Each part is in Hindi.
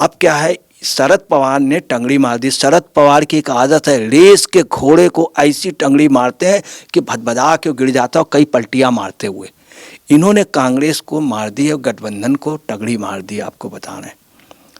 अब क्या है, शरद पवार ने टंगड़ी मार दी। शरद पवार की एक आदत है, रेस के घोड़े को ऐसी टंगड़ी मारते हैं कि भदभदा के गिर जाता और कई पलटियां मारते हुए। इन्होंने कांग्रेस को मार दी और गठबंधन को टंगड़ी मार दी, आपको बता रहे हैं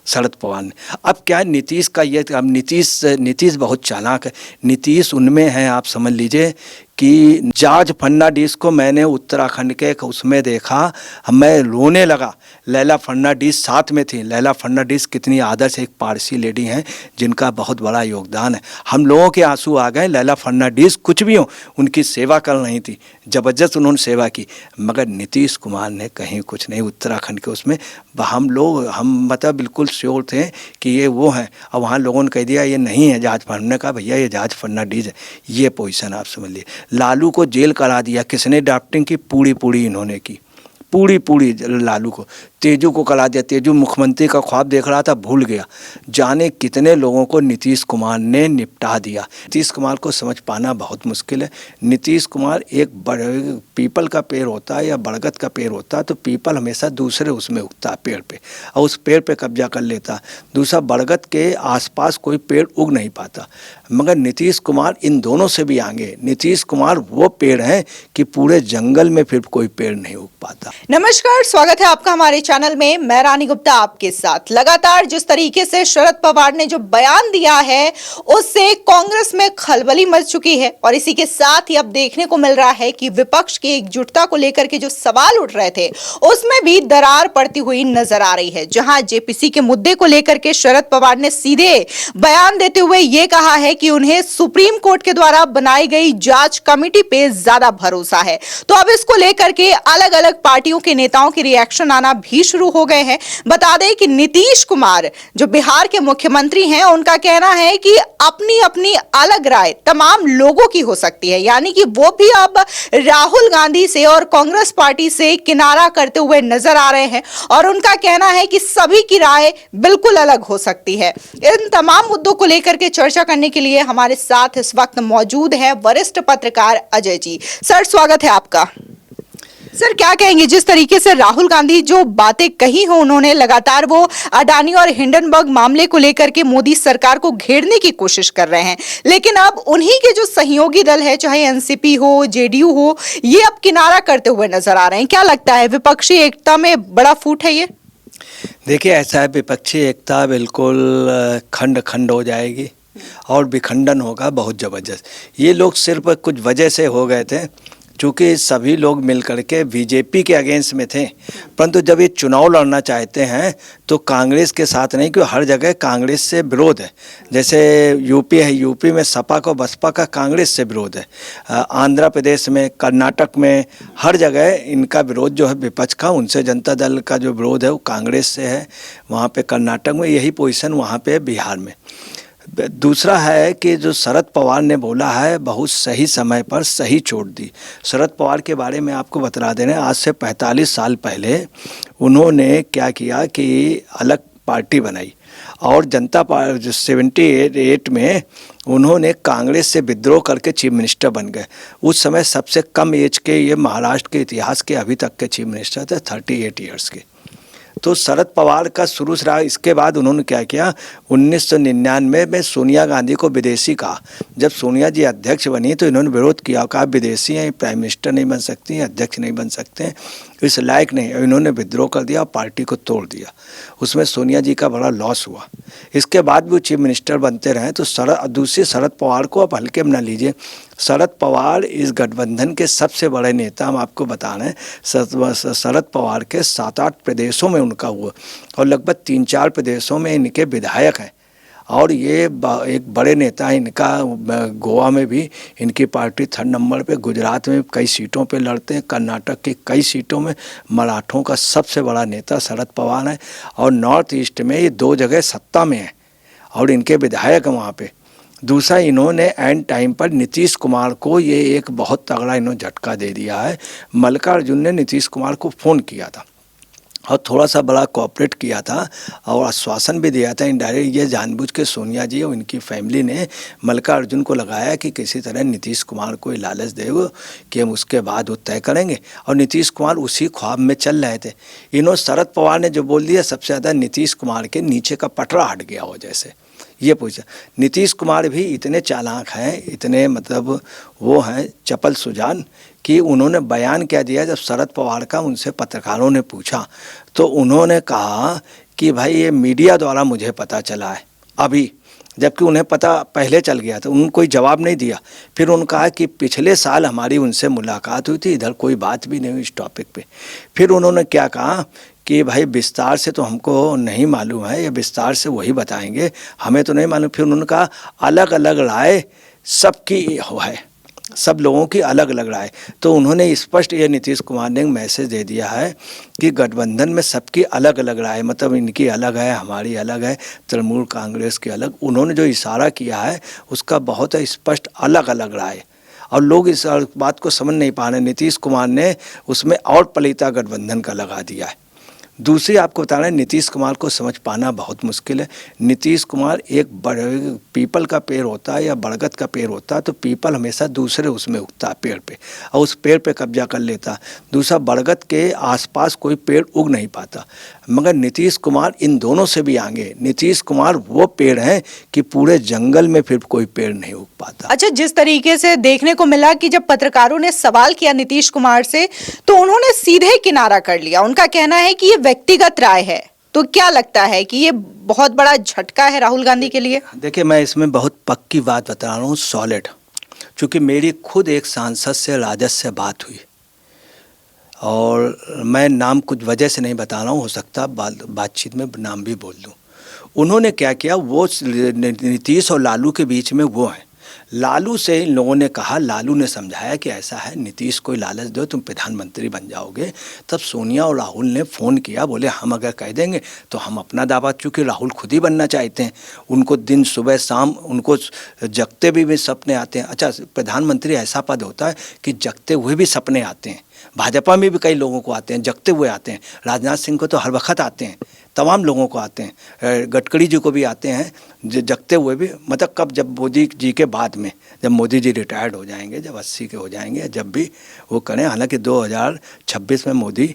शरद पवार ने। अब क्या है, नीतीश का ये, अब नीतीश बहुत चालाक है। नीतीश उनमें है, आप समझ लीजिए कि जॉर्ज फर्नांडिस को मैंने उत्तराखंड के उसमें देखा, मैं रोने लगा। लैला फर्नांडिस साथ में थी। लैला फर्नांडिस कितनी आदर्श एक पारसी लेडी हैं जिनका बहुत बड़ा योगदान है। हम लोगों के आंसू आ गए। लैला फर्नांडिस कुछ भी हो, उनकी सेवा कर रही थी, ज़बरदस्त उन्होंने सेवा की। मगर नीतीश कुमार ने कहीं कुछ नहीं। उत्तराखंड के उसमें हम मतलब बिल्कुल श्योर थे कि ये वो हैं, और वहाँ लोगों ने कह दिया ये नहीं है जॉर्ज फर्नांडिस। ने कहा भैया ये जॉर्ज फर्नांडिस है। ये पोजीशन आप समझ लिए। लालू को जेल करा दिया। किसने ड्राफ्टिंग की? पूरी इन्होंने की, पूरी लालू को। तेजू को करा दिया। तेजू मुख्यमंत्री का ख्वाब देख रहा था, भूल गया। जाने कितने लोगों को नीतीश कुमार ने निपटा दिया। नीतीश कुमार को समझ पाना बहुत मुश्किल है। नीतीश कुमार एक बड़े पीपल का पेड़ होता है या बरगद का पेड़ होता है, तो पीपल हमेशा दूसरे उसमें उगता है पेड़ पे, और उस पेड़ पे कब्जा कर लेता। दूसरा, बरगद के आसपास कोई पेड़ उग नहीं पाता। मगर नीतीश कुमार इन दोनों से भी आगे। नीतीश कुमार वो पेड़ हैं कि पूरे जंगल में फिर कोई पेड़ नहीं उग पाता। नमस्कार, स्वागत है आपका हमारे चैनल में। मैं रानी गुप्ता आपके साथ। लगातार जिस तरीके से शरद पवार ने जो बयान दिया है उससे कांग्रेस में खलबली मच चुकी है, और इसी के साथ ही अब देखने को मिल रहा है कि विपक्ष की एकजुटता को लेकर के जो सवाल उठ रहे थे उसमें भी दरार पड़ती हुई नजर आ रही है। जहां जेपीसी के मुद्दे को लेकर के शरद पवार ने सीधे बयान देते हुए यह कहा है कि उन्हें सुप्रीम कोर्ट के द्वारा बनाई गई जांच कमेटी पे ज्यादा भरोसा है। तो अब इसको लेकर के अलग अलग पार्टियों के नेताओं के रिएक्शन आना भी शुरू हो गए हैं। बता दें कि नीतीश कुमार जो बिहार के मुख्यमंत्री हैं, उनका कहना है कि अपनी अपनी अलग राय तमाम लोगों की हो सकती है, यानी कि वो भी अब राहुल गांधी से और कांग्रेस पार्टी से किनारा करते हुए नजर आ रहे हैं, और उनका कहना है कि सभी की राय बिल्कुल अलग हो सकती है। इन तमाम मुद्दों को लेकर के चर्चा करने के लिए हमारे साथ इस वक्त मौजूद है वरिष्ठ पत्रकार अजय जी। सर, स्वागत है आपका। सर, क्या कहेंगे, जिस तरीके से राहुल गांधी जो बातें कही हो, उन्होंने लगातार वो अडानी और हिंडनबर्ग मामले को लेकर के मोदी सरकार को घेरने की कोशिश कर रहे हैं, लेकिन अब उन्हीं के जो सहयोगी दल है, चाहे एनसीपी हो, जेडीयू हो, ये अब किनारा करते हुए नजर आ रहे हैं। क्या लगता है, विपक्षी एकता में बड़ा फूट है ये? देखिए, ऐसा है, विपक्षी एकता बिल्कुल खंड खंड हो जाएगी और विखंडन होगा बहुत ज़बरदस्त। ये लोग सिर्फ कुछ वजह से हो गए थे, चूँकि सभी लोग मिल करके बीजेपी के अगेंस्ट में थे, परंतु जब ये चुनाव लड़ना चाहते हैं तो कांग्रेस के साथ नहीं, क्योंकि हर जगह कांग्रेस से विरोध है। जैसे यूपी है, यूपी में सपा को बसपा का कांग्रेस से विरोध है। आंध्र प्रदेश में, कर्नाटक में, हर जगह इनका विरोध जो है विपक्ष का, उनसे जनता दल का जो विरोध है वो कांग्रेस से है। वहाँ पे कर्नाटक में यही पोजीशन, वहाँ पे बिहार में। दूसरा है कि जो शरद पवार ने बोला है, बहुत सही समय पर सही चोट दी। शरद पवार के बारे में आपको बता देना, आज से 45 साल पहले उन्होंने क्या किया कि अलग पार्टी बनाई, और जनता पार्टी 78 में उन्होंने कांग्रेस से विद्रोह करके चीफ मिनिस्टर बन गए। उस समय सबसे कम एज के ये महाराष्ट्र के इतिहास के अभी तक के चीफ मिनिस्टर थे, 38 ईयर्स के। तो शरद पवार का शुरू से रहा। इसके बाद उन्होंने क्या किया, 1999 में सोनिया गांधी को विदेशी कहा। जब सोनिया जी अध्यक्ष बनी तो इन्होंने विरोध किया, कहा विदेशी हैं, प्राइम मिनिस्टर नहीं बन सकती हैं, अध्यक्ष नहीं बन सकते हैं, इस लायक नहीं। इन्होंने विद्रोह कर दिया और पार्टी को तोड़ दिया। उसमें सोनिया जी का बड़ा लॉस हुआ। इसके बाद भी वो चीफ मिनिस्टर बनते रहे। तो दूसरी शरद पवार को आप हल्के में न लीजिए। शरद पवार इस गठबंधन के सबसे बड़े नेता, हम आपको बता रहे हैं। शरद पवार के 7-8 प्रदेशों में उनका हुआ, और लगभग 3-4 प्रदेशों में इनके विधायक हैं, और ये एक बड़े नेता हैं। इनका गोवा में भी इनकी पार्टी 3rd नंबर पे, गुजरात में कई सीटों पे लड़ते हैं, कर्नाटक की कई सीटों में मराठों का सबसे बड़ा नेता शरद पवार है, और नॉर्थ ईस्ट में ये 2 जगह सत्ता में है और इनके विधायक हैं वहाँ पे। दूसरा, इन्होंने एंड टाइम पर नीतीश कुमार को ये एक बहुत तगड़ा इन्होंने झटका दे दिया है। मल्लिकार्जुन ने नीतीश कुमार को फ़ोन किया था और थोड़ा सा बड़ा कोऑपरेट किया था और आश्वासन भी दिया था इनडायरेक्ट। ये जानबूझ के सोनिया जी और इनकी फैमिली ने मल्लिकार्जुन को लगाया कि किसी तरह नीतीश कुमार को लालच देगा कि हम उसके बाद वो तय करेंगे, और नीतीश कुमार उसी ख्वाब में चल रहे थे। इन्होंने शरद पवार ने जो बोल दिया, सबसे ज़्यादा नीतीश कुमार के नीचे का पटरा हट गया हो जैसे। ये पूछा, नीतीश कुमार भी इतने चालाक हैं, इतने मतलब वो हैं चपल सुजान कि उन्होंने बयान क्या दिया। जब शरद पवार का उनसे पत्रकारों ने पूछा तो उन्होंने कहा कि भाई ये मीडिया द्वारा मुझे पता चला है अभी, जबकि उन्हें पता पहले चल गया था। उन्होंने कोई जवाब नहीं दिया। फिर उन्होंने कहा कि पिछले साल हमारी उनसे मुलाकात हुई थी, इधर कोई बात भी नहीं हुई इस टॉपिक पे। फिर उन्होंने क्या कहा कि भाई विस्तार से तो हमको नहीं मालूम है, ये विस्तार से वही बताएंगे, हमें तो नहीं मालूम। फिर उन्होंने कहा अलग अलग राय सबकी है, सब लोगों की अलग अलग राय। तो उन्होंने स्पष्ट ये नीतीश कुमार ने मैसेज दे दिया है कि गठबंधन में सबकी अलग अलग राय, मतलब इनकी अलग है, हमारी अलग है, तृणमूल कांग्रेस की अलग। उन्होंने जो इशारा किया है उसका बहुत स्पष्ट अलग अलग राय, और लोग इस बात को समझ नहीं पा रहे। नीतीश कुमार ने उसमें और पलीता गठबंधन का लगा दिया है। दूसरी आपको बता रहे हैं, नीतीश कुमार को समझ पाना बहुत मुश्किल है। नीतीश कुमार एक पीपल का पेड़ होता है या बरगद का पेड़ होता है, तो पीपल हमेशा दूसरे उसमें उगता है पेड़ पे, और उस पेड़ पे कब्जा कर लेता। दूसरा, बरगद के आसपास कोई पेड़ उग नहीं पाता। मगर नीतीश कुमार इन दोनों से भी आगे। नीतीश कुमार वो पेड़ हैं कि पूरे जंगल में फिर कोई पेड़ नहीं उग पाता। अच्छा, जिस तरीके से देखने को मिला कि जब पत्रकारों ने सवाल किया नीतीश कुमार से तो उन्होंने सीधे किनारा कर लिया। उनका कहना है कि ये व्यक्तिगत राय है। तो क्या लगता है कि ये बहुत बड़ा झटका है राहुल गांधी के लिए? देखिए, मैं इसमें बहुत पक्की बात बता रहा हूँ, सॉलिड। चूँकि मेरी खुद एक सांसद से राजद से बात हुई, और मैं नाम कुछ वजह से नहीं बता रहा हूँ, हो सकता बातचीत में नाम भी बोल दूँ। उन्होंने क्या किया, वो नीतीश और लालू के बीच में वो हैं। लालू से इन लोगों ने कहा, लालू ने समझाया कि ऐसा है, नीतीश को लालच दो, तुम प्रधानमंत्री बन जाओगे। तब सोनिया और राहुल ने फ़ोन किया, बोले हम अगर कह देंगे तो हम अपना दावा, चूँकि राहुल खुद ही बनना चाहते हैं, उनको दिन सुबह शाम उनको जगते भी सपने आते हैं। अच्छा, प्रधानमंत्री ऐसा पद होता है कि जगते हुए भी सपने आते हैं। भाजपा में भी कई लोगों को आते हैं, जगते हुए आते हैं। राजनाथ सिंह को तो हर वक्त आते हैं, तमाम लोगों को आते हैं, गडकरी जी को भी आते हैं, जगते हुए भी। मतलब कब, जब मोदी जी के बाद में, जब मोदी जी रिटायर्ड हो जाएंगे, जब 80 के हो जाएंगे, जब भी वो करें। हालांकि 2026 में मोदी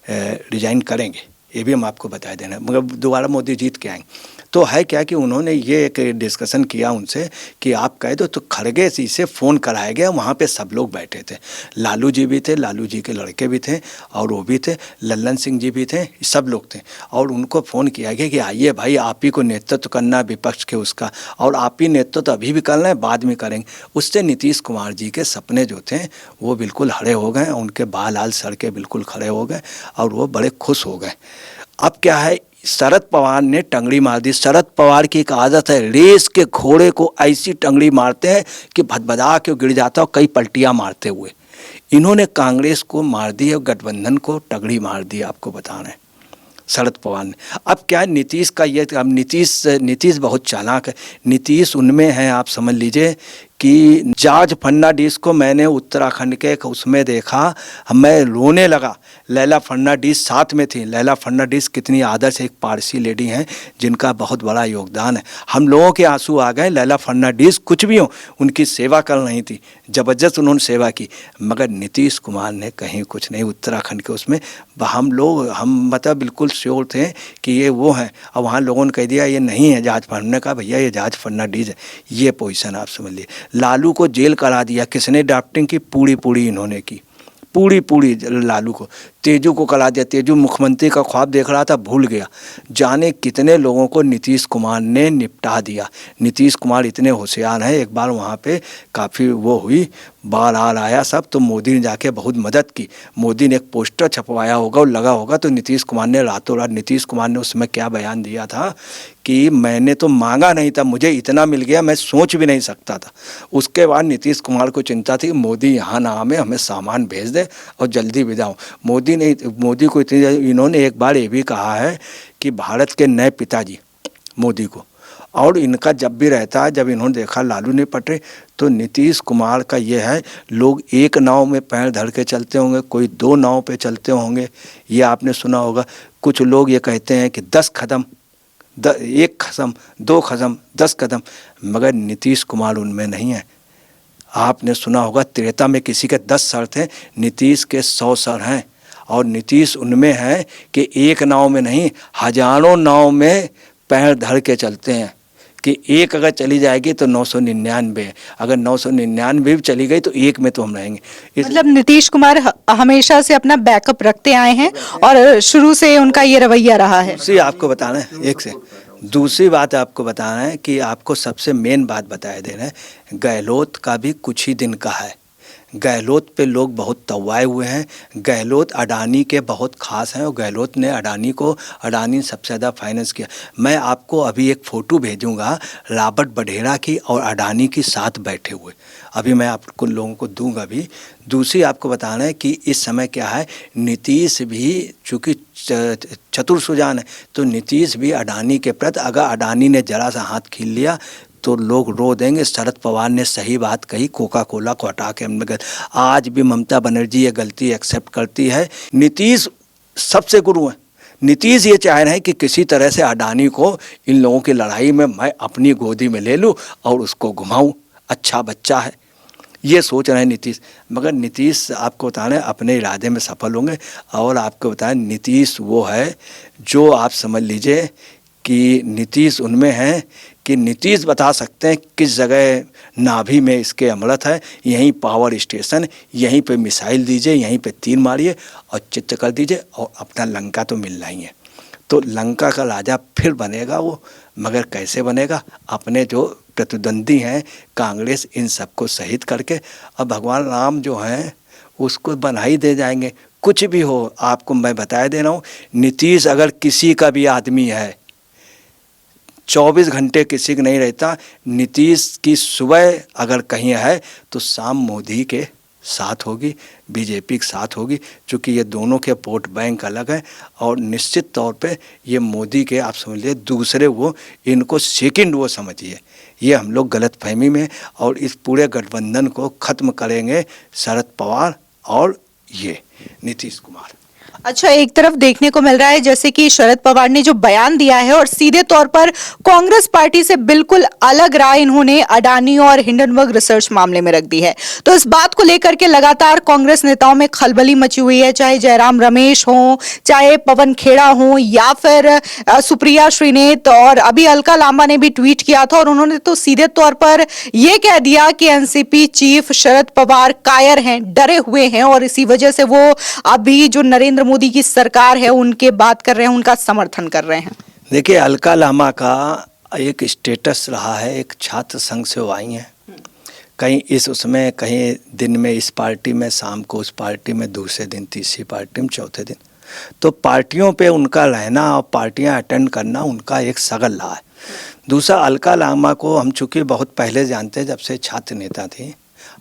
रिजाइन करेंगे, ये भी हम आपको बता देना, मगर दोबारा मोदी जीत के आएंगे। तो है क्या कि उन्होंने ये एक डिस्कशन किया उनसे कि आप कह दो, तो खड़गे जी से फ़ोन कराया गया। वहाँ पे सब लोग बैठे थे, लालू जी भी थे, लालू जी के लड़के भी थे, और वो भी थे, लल्लन सिंह जी भी थे, सब लोग थे। और उनको फ़ोन किया गया कि आइए भाई, आप ही को नेतृत्व करना है विपक्ष के उसका, और आप ही नेतृत्व अभी भी करना है, बाद में करेंगे। उससे नीतीश कुमार जी के सपने जो थे वो बिल्कुल हरे हो गए, उनके बाल आल सर के बिल्कुल खड़े हो गए, और वो बड़े खुश हो गए। अब क्या है, शरद पवार ने टंगड़ी मार दी। शरद पवार की एक आदत है, रेस के घोड़े को ऐसी टंगड़ी मारते हैं कि भदभदा के गिर जाता और कई पलटियां मारते हुए। इन्होंने कांग्रेस को मार दी और गठबंधन को टंगड़ी मार दी, आपको बता रहे हैं शरद पवार ने। अब क्या है, नीतीश का ये, अब नीतीश बहुत चालाक है। नीतीश उनमें है, आप समझ लीजिए कि जॉर्ज फर्नांडिस को मैंने उत्तराखंड के उसमें देखा, मैं रोने लगा। लैला फर्नांडिस साथ में थी। लैला फर्नांडिस कितनी आदर्श एक पारसी लेडी हैं जिनका बहुत बड़ा योगदान है। हम लोगों के आंसू आ गए। लैला फर्नांडिस कुछ भी हो, उनकी सेवा कर रही थी, ज़बरदस्त उन्होंने सेवा की। मगर नीतीश कुमार ने कहीं कुछ नहीं, उत्तराखंड के उसमें हम मतलब बिल्कुल श्योर थे कि ये वो हैं, और वहाँ लोगों ने कह दिया ये नहीं है जॉर्ज फर्नांडिस। ने कहा भैया ये जॉर्ज फर्नांडिस है। ये पोजीशन आप समझ लिए। लालू को जेल करा दिया, किसने ड्राफ्टिंग की? पूरी इन्होंने की, पूरी लालू को। तेजू को करा दिया। तेजू मुख्यमंत्री का ख्वाब देख रहा था, भूल गया। जाने कितने लोगों को नीतीश कुमार ने निपटा दिया। नीतीश कुमार इतने होशियार हैं, एक बार वहाँ पे काफ़ी वो हुई, बाढ़ आया सब, तो मोदी ने जाके बहुत मदद की। मोदी ने एक पोस्टर छपवाया होगा और लगा होगा, तो नीतीश कुमार ने रातों रात, नीतीश कुमार ने उसमें क्या बयान दिया था कि मैंने तो मांगा नहीं था, मुझे इतना मिल गया, मैं सोच भी नहीं सकता था। उसके बाद नीतीश कुमार को चिंता थी कि मोदी यहाँ ना आवे, हमें सामान भेज दे और जल्दी विदा हो। मोदी को इतनी, इन्होंने एक बार ये भी कहा है कि भारत के नए पिताजी मोदी को, और इनका जब भी रहता है, जब इन्होंने देखा लालू नहीं पट रही, तो नीतीश कुमार का ये है, लोग एक नाव में पैर धर के चलते होंगे, कोई 2 नाव पे चलते होंगे। ये आपने सुना होगा, कुछ लोग ये कहते हैं कि 10 कदम, 1 कदम, 2 कदम, 10 कदम, मगर नीतीश कुमार उनमें नहीं है। आपने सुना होगा त्रेता में किसी के 10 सर थे, नीतीश के 100 सर हैं। और नीतीश उनमें है कि एक नाव में नहीं, हजारों नाव में पैर धर के चलते हैं कि एक अगर चली जाएगी तो 999 है, अगर 999 भी चली गई तो एक में तो हम रहेंगे। मतलब नीतीश कुमार हमेशा से अपना बैकअप रखते आए हैं और शुरू से उनका ये रवैया रहा है। दूसरी आपको बताना है, एक से दूसरी बात आपको बताना है कि आपको सबसे मेन बात बताए दे रहे हैं, गहलोत का भी कुछ ही दिन का है। गहलोत पे लोग बहुत तवाए हुए हैं। गहलोत अडानी के बहुत खास हैं और गहलोत ने अडानी ने सबसे ज़्यादा फाइनेंस किया। मैं आपको अभी एक फ़ोटो भेजूंगा रॉबर्ट वढेरा की और अडानी की साथ बैठे हुए, अभी मैं आपको लोगों को दूंगा भी। दूसरी आपको बताना है कि इस समय क्या है, नीतीश भी चूँकि चतुर सुजान है, तो नीतीश भी अडानी के प्रति, अगर अडानी ने जरा सा हाथ खींच लिया तो लोग रो देंगे। शरद पवार ने सही बात कही, कोका कोला को हटा के हमने, आज भी ममता बनर्जी ये गलती एक्सेप्ट करती है। नीतीश सबसे गुरु हैं। नीतीश ये चाह रहे हैं कि किसी तरह से अडानी को इन लोगों की लड़ाई में मैं अपनी गोदी में ले लूं और उसको घुमाऊं, अच्छा बच्चा है, ये सोच रहे हैं नीतीश। मगर नीतीश आपको बताना है अपने इरादे में सफल होंगे। और आपको बताएं, नीतीश वो है जो आप समझ लीजिए कि नीतीश उनमें है कि नीतीश बता सकते हैं किस जगह नाभि में इसके अमृत है, यहीं पावर स्टेशन, यहीं पे मिसाइल दीजिए, यहीं पे तीर मारिए और चित्त कर दीजिए और अपना लंका तो मिलना ही है। तो लंका का राजा फिर बनेगा वो, मगर कैसे बनेगा? अपने जो प्रतिद्वंदी हैं कांग्रेस, इन सबको शहीद करके। अब भगवान राम जो हैं उसको बना ही दे जाएंगे। कुछ भी हो, आपको मैं बताया दे रहा हूँ, नीतीश अगर किसी का भी आदमी है, 24 घंटे किसी का नहीं रहता। नीतीश की सुबह अगर कहीं है तो शाम मोदी के साथ होगी, बीजेपी के साथ होगी, क्योंकि ये दोनों के वोट बैंक अलग है। और निश्चित तौर पे ये मोदी के, आप समझ लीजिए दूसरे वो, इनको सेकंड वो समझिए। ये हम लोग गलतफहमी में, और इस पूरे गठबंधन को ख़त्म करेंगे शरद पवार और ये नीतीश कुमार। अच्छा, एक तरफ देखने को मिल रहा है जैसे कि शरद पवार ने जो बयान दिया है और सीधे तौर पर कांग्रेस पार्टी से बिल्कुल अलग राय इन्होंने अडानी और हिंडनबर्ग रिसर्च मामले में रख दी है। तो इस बात को लेकर के लगातार कांग्रेस नेताओं में खलबली मची हुई है, चाहे जयराम रमेश हो, चाहे पवन खेड़ा हो, या फिर सुप्रिया श्रीनेत, और अभी अलका लांबा ने भी ट्वीट किया था और उन्होंने तो सीधे तौर पर यह कह दिया कि एनसीपी चीफ शरद पवार कायर हैं, डरे हुए हैं और इसी वजह से वो अभी जो नरेंद्र मोदी की सरकार है उनके बात कर रहे हैं, उनका समर्थन कर रहे हैं। देखिए, अलका लामा का एक स्टेटस रहा है, एक छात्र संघ से वो आई हैं, कहीं उसमें कहीं दिन में इस पार्टी में, शाम को उस पार्टी में, दूसरे दिन तीसरी पार्टी में, चौथे दिन। तो पार्टियों पे उनका रहना और पार्टियां अटेंड करना उनका एक सगल रहा है। दूसरा, अलका लामा को हम चूँकि बहुत पहले जानते हैं, जब से छात्र नेता थी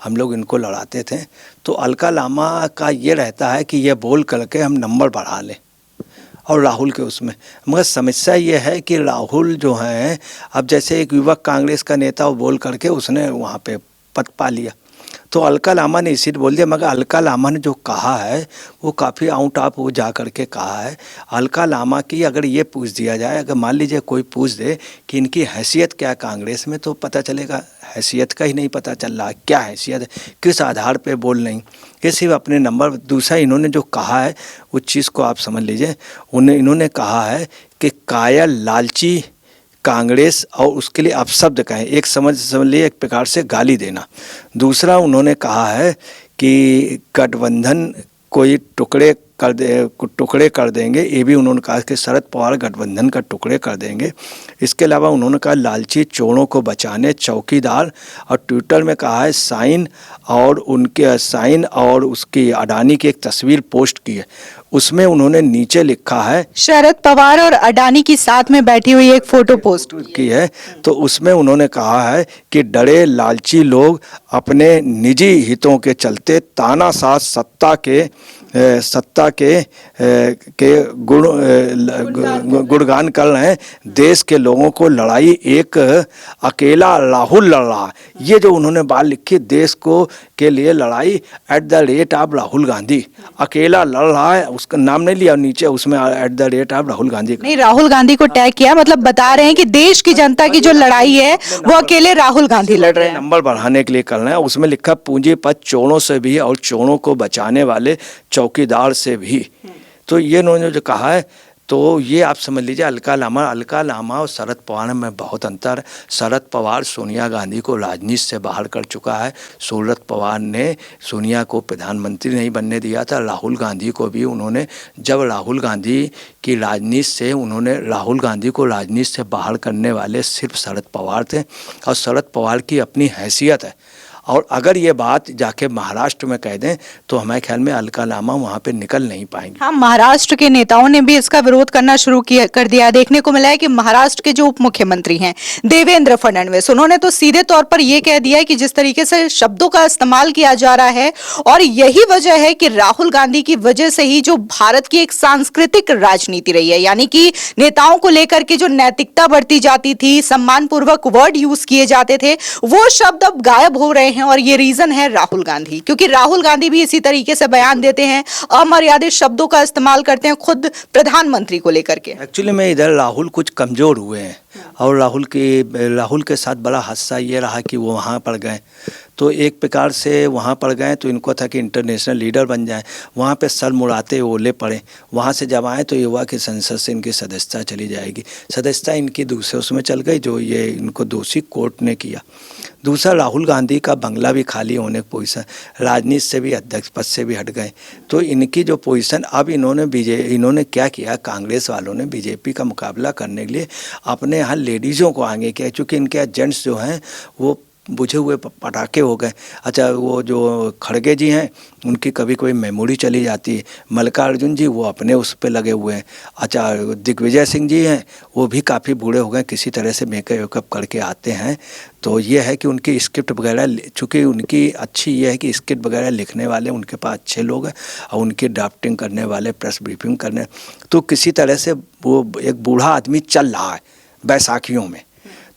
हम लोग इनको लड़ाते थे, तो अलका लामा का ये रहता है कि ये बोल करके हम नंबर बढ़ा लें और राहुल के उसमें। मगर समस्या ये है कि राहुल जो हैं, अब जैसे एक युवक कांग्रेस का नेता वो बोल करके उसने वहाँ पे पद पा लिया, तो अलका लामा ने इसी बोल दिया। मगर अलका लामा ने जो कहा है वो काफ़ी आउट ऑफ वो जा करके कहा है। अलका लामा की अगर ये पूछ दिया जाए, अगर मान लीजिए कोई पूछ दे कि इनकी हैसियत क्या कांग्रेस में, तो पता चलेगा हैसियत का ही नहीं पता चल रहा, क्या हैसियत है, किस आधार पे बोल रही, ये सिर्फ अपने नंबर। दूसरा, इन्होंने जो कहा है उस चीज़ को आप समझ लीजिए, इन्होंने कहा है कि कायल लालची कांग्रेस, और उसके लिए अपशब्द कहें, एक समझ लिए एक प्रकार से गाली देना। दूसरा, उन्होंने कहा है कि गठबंधन कोई टुकड़े कर देंगे, ये भी उन्होंने कहा कि शरद पवार गठबंधन का टुकड़े कर देंगे। इसके अलावा उन्होंने कहा लालची चोरों को बचाने चौकीदार, और ट्विटर में कहा है साइन, और उनके साइन और उसकी अडानी की एक तस्वीर पोस्ट की है, उसमें उन्होंने नीचे लिखा है शरद पवार और अडानी की साथ में बैठी हुई एक फोटो पोस्ट की है। तो उसमें उन्होंने कहा है कि डरे लालची लोग अपने निजी हितों के चलते तानाशाह सत्ता के सत्ता के गुणगान कर रहे हैं। देश के लोगों को लड़ाई एक अकेला राहुल लड़ रहा है। ये जो उन्होंने बात लिखी, देश को के लिए लड़ाई at the rate of Rahul Gandhi, अकेला लड़ रहा है, उसका नाम नहीं लिया नीचे उसमें at the rate of Rahul Gandhi. नहीं, राहुल गांधी को टैग किया, मतलब बता रहे हैं कि देश की जनता की जो लड़ाई है वो अकेले राहुल गांधी लड़ रहे हैं। नंबर बढ़ाने के लिए कर रहे हैं। उसमें लिखा पूंजीपत चोरों से भी और चोरों को बचाने वाले चौकीदार से भी। तो ये उन्होंने जो कहा है, तो ये आप समझ लीजिए अलका लामा और शरद पवार में बहुत अंतर है। शरद पवार सोनिया गांधी को राजनीति से बाहर कर चुका है। शरद पवार ने सोनिया को प्रधानमंत्री नहीं बनने दिया था। राहुल गांधी को भी उन्होंने, जब राहुल गांधी की राजनीति से, उन्होंने राहुल गांधी को राजनीति से बाहर करने वाले सिर्फ शरद पवार थे। और शरद पवार की अपनी हैसियत है, और अगर ये बात जाके महाराष्ट्र में कह दें तो हमारे ख्याल में अलका लामा वहाँ पे निकल नहीं पाएंगे। हाँ, महाराष्ट्र के नेताओं ने भी इसका विरोध करना शुरू कर दिया। देखने को मिला है कि महाराष्ट्र के जो उप मुख्यमंत्री हैं देवेंद्र फडणवीस, उन्होंने तो सीधे तौर पर यह कह दिया है कि जिस तरीके से शब्दों का इस्तेमाल किया जा रहा है, और यही वजह है कि राहुल गांधी की वजह से ही जो भारत की एक सांस्कृतिक राजनीति रही है, यानी कि नेताओं को लेकर के जो नैतिकता बढ़ती जाती थी, सम्मानपूर्वक वर्ड यूज किए जाते थे, वो शब्द अब गायब हो रहे हैं। और ये रीजन है राहुल गांधी, क्योंकि राहुल गांधी भी इसी तरीके से बयान देते हैं, अमर्यादित शब्दों का इस्तेमाल करते हैं खुद प्रधानमंत्री को लेकर के। एक्चुअली में इधर राहुल कुछ कमज़ोर हुए हैं, और राहुल के साथ बड़ा हादसा ये रहा कि वो वहाँ पड़ गए। तो एक प्रकार से वहाँ पड़ गए तो इनको था कि इंटरनेशनल लीडर बन जाएं, वहाँ पे सर मुड़ाते ओले पड़े। वहाँ से जब आए तो युवा की संसद से इनकी सदस्यता चली जाएगी। सदस्यता इनकी दूसरे उसमें चल गई, जो ये इनको दोषी कोर्ट ने किया। दूसरा, राहुल गांधी का बंगला भी खाली होने की पोजीशन, राजनीति से भी, अध्यक्ष पद से भी हट गए। तो इनकी जो पोजीशन, अब इन्होंने क्या किया, कांग्रेस वालों ने बीजेपी का मुकाबला करने के लिए अपने यहाँ लेडीज़ों को आगे किया, क्योंकि इनके यहाँ जेंट्स जो हैं वो बुझे हुए पटाखे हो गए। अच्छा, वो जो खड़गे जी हैं उनकी कभी कोई मेमोरी चली जाती है। मल्लिकार्जुन जी वो अपने उस पे लगे हुए हैं। अच्छा, दिग्विजय सिंह जी हैं वो भी काफ़ी बूढ़े हो गए, किसी तरह से मेकअप वेकअप करके आते हैं। तो ये है कि उनकी स्क्रिप्ट वगैरह, चूँकि उनकी अच्छी ये है कि स्क्रिप्ट वगैरह लिखने वाले उनके पास अच्छे लोग हैं, और उनकी ड्राफ्टिंग करने वाले, प्रेस ब्रीफिंग करने, तो किसी तरह से वो एक बूढ़ा आदमी चल रहा है बैसाखियों में।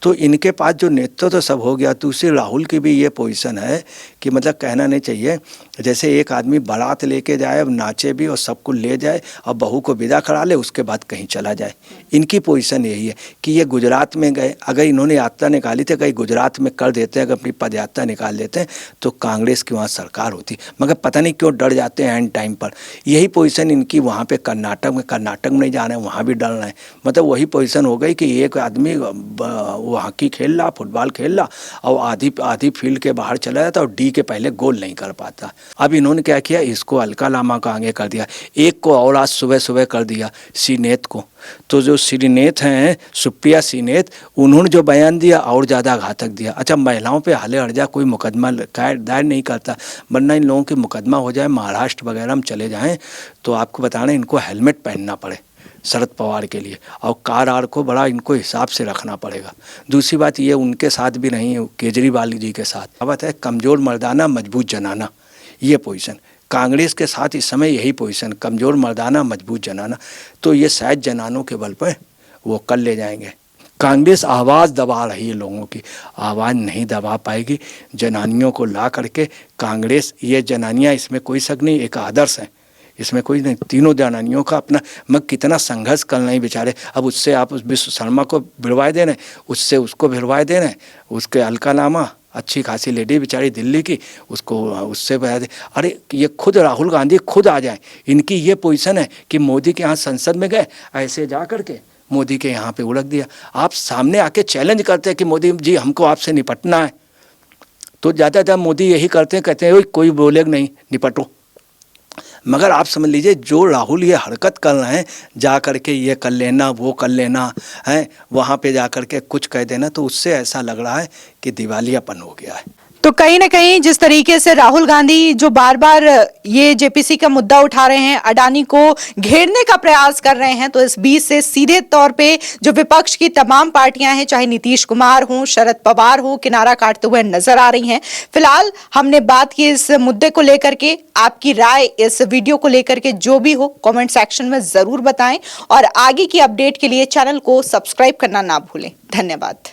तो इनके पास जो नेतृत्व तो सब हो गया। दूसरी, राहुल की भी ये पोजीशन है कि मतलब कहना नहीं चाहिए, जैसे एक आदमी बारात लेके जाए, अब नाचे भी और सबको ले जाए और बहू को विदा करा ले, उसके बाद कहीं चला जाए। इनकी पोजीशन यही है कि ये गुजरात में गए, अगर इन्होंने यात्रा निकाली थी, कहीं गुजरात में कर देते हैं, अगर अपनी पद यात्रा निकाल देते हैं तो कांग्रेस की वहाँ सरकार होती, मगर पता नहीं क्यों डर जाते हैं एंड टाइम पर। यही पोजीशन इनकी वहाँ पे कर्नाटक में नहीं जा रहे हैं, वहाँ भी डर रहे हैं। मतलब वही पोजीशन हो गई कि एक आदमी वो हॉकी खेल रहा, फुटबॉल खेल रहा, और आधी फील्ड के बाहर चला जाता और डी के पहले गोल नहीं कर पाता। अब इन्होंने क्या किया, इसको अलका लामा का आगे कर दिया, एक को और आज सुबह कर दिया, श्रीनेत को। तो जो श्रीनेत हैं, सुप्रिया श्रीनेत, उन्होंने जो बयान दिया और ज़्यादा घातक दिया। अच्छा, महिलाओं पे हाले हर्जा कोई मुकदमा दायर नहीं करता, वरना इन लोगों के मुकदमा हो जाए, महाराष्ट्र वगैरह में चले जाएं तो आपको बताना इनको हेलमेट पहनना पड़े शरद पवार के लिए, और कार को बड़ा इनको हिसाब से रखना पड़ेगा। दूसरी बात ये उनके साथ भी नहीं है, केजरीवाल जी के साथ बात है, कमज़ोर मर्दाना मजबूत जनाना, ये पोजीशन कांग्रेस के साथ इस समय यही पोजीशन, कमज़ोर मर्दाना मजबूत जनाना। तो ये शायद जनानों के बल पर वो कर ले जाएंगे। कांग्रेस आवाज़ दबा रही है, लोगों की आवाज़ नहीं दबा पाएगी। जनानियों को ला करके कांग्रेस, ये जनानियाँ, इसमें कोई शक नहीं, एक आदर्श है, इसमें कोई नहीं। तीनों जनानियों का अपना मग कितना संघर्ष करना ही बेचारे। अब उससे आप उस विश्व शर्मा को भिड़वाए दे रहे, उससे उसको भिड़वाए दे रहे, उसके अलका लामा अच्छी खासी लेडी बेचारी दिल्ली की, उसको उससे बता दे। अरे ये खुद राहुल गांधी खुद आ जाए, इनकी ये पोजीशन है कि मोदी के यहाँ संसद में गए, ऐसे जा करके मोदी के यहाँ पे उड़क दिया। आप सामने आके चैलेंज करते हैं कि मोदी जी हमको आपसे निपटना है, तो ज़्यादातर मोदी यही करते हैं, कहते हैं कोई बोलेगा नहीं, निपटो। मगर आप समझ लीजिए जो राहुल ये हरकत कर रहे हैं, जा कर के ये कर लेना, वो कर लेना है, वहाँ पे जा कर के कुछ कह देना, तो उससे ऐसा लग रहा है कि दिवालियापन हो गया है। तो कहीं ना कहीं जिस तरीके से राहुल गांधी जो बार बार ये जेपीसी का मुद्दा उठा रहे हैं, अडानी को घेरने का प्रयास कर रहे हैं, तो इस बीच से सीधे तौर पे जो विपक्ष की तमाम पार्टियां हैं, चाहे नीतीश कुमार हो, शरद पवार हो, किनारा काटते हुए नजर आ रही हैं। फिलहाल हमने बात की इस मुद्दे को लेकर के, आपकी राय इस वीडियो को लेकर के जो भी हो कमेंट सेक्शन में जरूर बताएं और आगे की अपडेट के लिए चैनल को सब्सक्राइब करना ना भूलें। धन्यवाद।